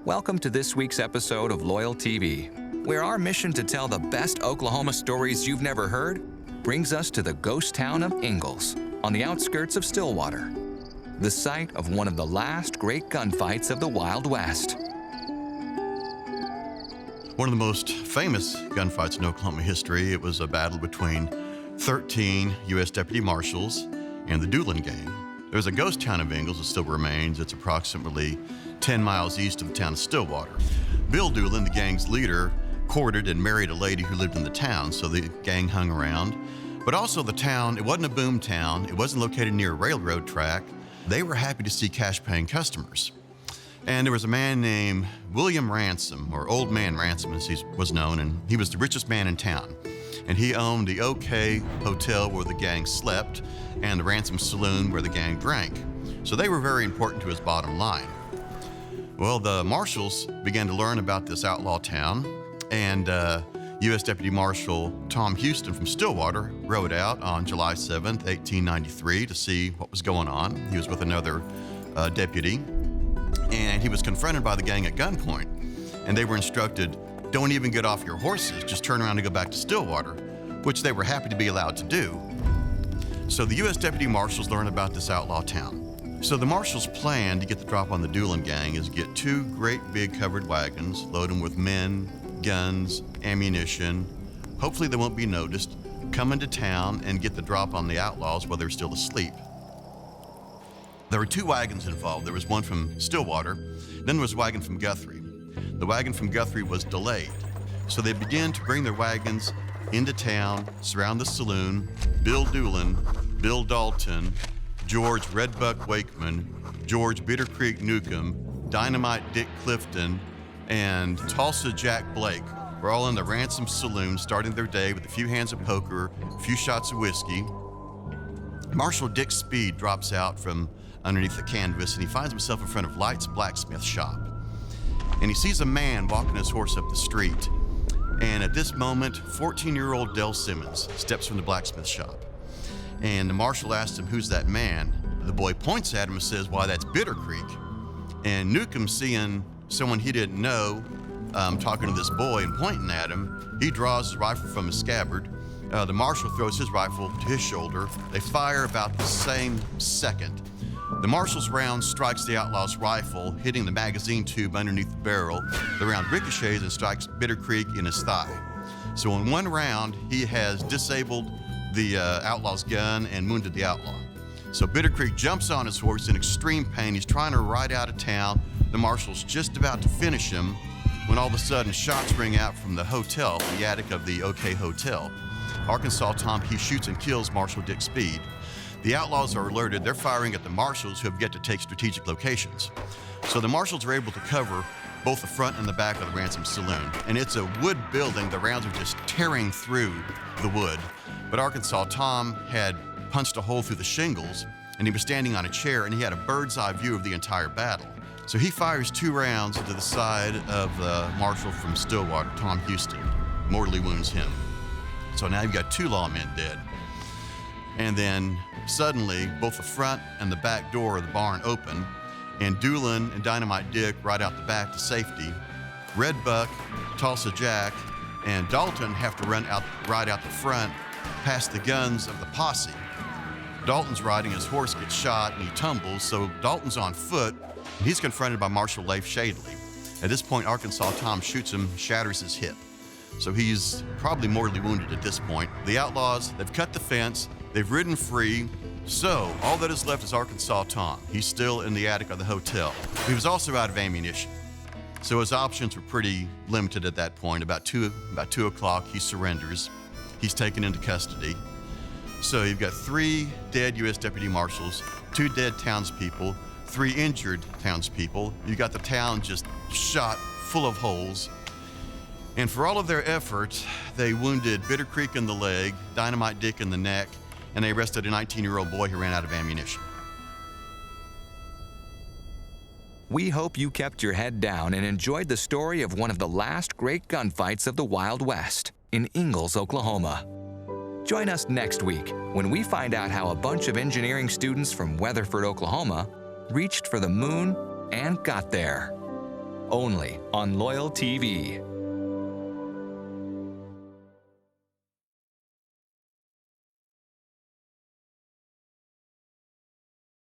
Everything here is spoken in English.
Welcome to this week's episode of LoyalTV, where our mission to tell the best Oklahoma stories you've never heard brings us to the ghost town of Ingalls, on the outskirts of Stillwater, the site of one of the last great gunfights of the Wild West. One of the most famous gunfights in Oklahoma history, it was a battle between 13 U.S. deputy marshals and the Doolin gang. There's a ghost town of Ingalls that still remains. It's approximately 10 miles east of the town of Stillwater. Bill Doolin, the gang's leader, courted and married a lady who lived in the town, so the gang hung around. But also the town, it wasn't a boom town. It wasn't located near a railroad track. They were happy to see cash-paying customers. And there was a man named William Ransom, or Old Man Ransom as he was known, and he was the richest man in town. And he owned the OK Hotel where the gang slept and the Ransom Saloon where the gang drank. So they were very important to his bottom line. Well, the Marshals began to learn about this outlaw town, and U.S. Deputy Marshal Tom Houston from Stillwater rode out on July 7th, 1893 to see what was going on. He was with another deputy, and he was confronted by the gang at gunpoint, and they were instructed, don't even get off your horses, just turn around and go back to Stillwater, which they were happy to be allowed to do. So the U.S. Deputy Marshals learned about this outlaw town. So the Marshals' plan to get the drop on the Doolin gang is get two great big covered wagons, load them with men, guns, ammunition. Hopefully they won't be noticed, come into town and get the drop on the outlaws while they're still asleep. There were two wagons involved. There was one from Stillwater, then there was a wagon from Guthrie. The wagon from Guthrie was delayed, so they began to bring their wagons into town, surround the saloon. Bill Doolin, Bill Dalton, George Redbuck Wakeman, George Bitter Creek Newcomb, Dynamite Dick Clifton, and Tulsa Jack Blake were all in the Ransom Saloon, starting their day with a few hands of poker, a few shots of whiskey. Marshal Dick Speed drops out from underneath the canvas, and he finds himself in front of Light's blacksmith shop. And he sees a man walking his horse up the street. And at this moment, 14-year-old Del Simmons steps from the blacksmith shop. And the marshal asks him, who's that man? The boy points at him and says, why, that's Bitter Creek. And Newcomb, seeing someone he didn't know, talking to this boy and pointing at him, he draws his rifle from his scabbard. The marshal throws his rifle to his shoulder. They fire about the same second. The marshal's round strikes the outlaw's rifle, hitting the magazine tube underneath the barrel. The round ricochets and strikes Bitter Creek in his thigh. So in one round, he has disabled the outlaw's gun and wounded the outlaw. So Bitter Creek jumps on his horse in extreme pain. He's trying to ride out of town. The marshal's just about to finish him when all of a sudden shots ring out from the hotel, the attic of the OK Hotel. Arkansas Tom, he shoots and kills Marshal Dick Speed. The outlaws are alerted. They're firing at the marshals who have yet to take strategic locations. So the marshals are able to cover both the front and the back of the Ransom Saloon. And it's a wood building. The rounds are just tearing through the wood. But Arkansas Tom had punched a hole through the shingles, and he was standing on a chair, and he had a bird's eye view of the entire battle. So he fires two rounds into the side of the marshal from Stillwater, Tom Houston, mortally wounds him. So now you've got two lawmen dead. And then suddenly, both the front and the back door of the barn open, and Doolin and Dynamite Dick ride out the back to safety. Redbuck, Tulsa Jack, and Dalton have to ride out the front past the guns of the posse. Dalton's riding his horse, gets shot, and he tumbles, so Dalton's on foot, and he's confronted by Marshal Leif Shadley. At this point, Arkansas Tom shoots him, shatters his hip. So he's probably mortally wounded at this point. The outlaws, they've cut the fence, they've ridden free, so all that is left is Arkansas Tom. He's still in the attic of the hotel. He was also out of ammunition, so his options were pretty limited at that point. About 2 o'clock, he surrenders. He's taken into custody. So you've got 3 dead U.S. Deputy Marshals, 2 dead townspeople, 3 injured townspeople. You've got the town just shot full of holes. And for all of their efforts, they wounded Bitter Creek in the leg, Dynamite Dick in the neck, and they arrested a 19-year-old boy who ran out of ammunition. We hope you kept your head down and enjoyed the story of one of the last great gunfights of the Wild West in Ingalls, Oklahoma. Join us next week when we find out how a bunch of engineering students from Weatherford, Oklahoma reached for the moon and got there. only on Loyal TV.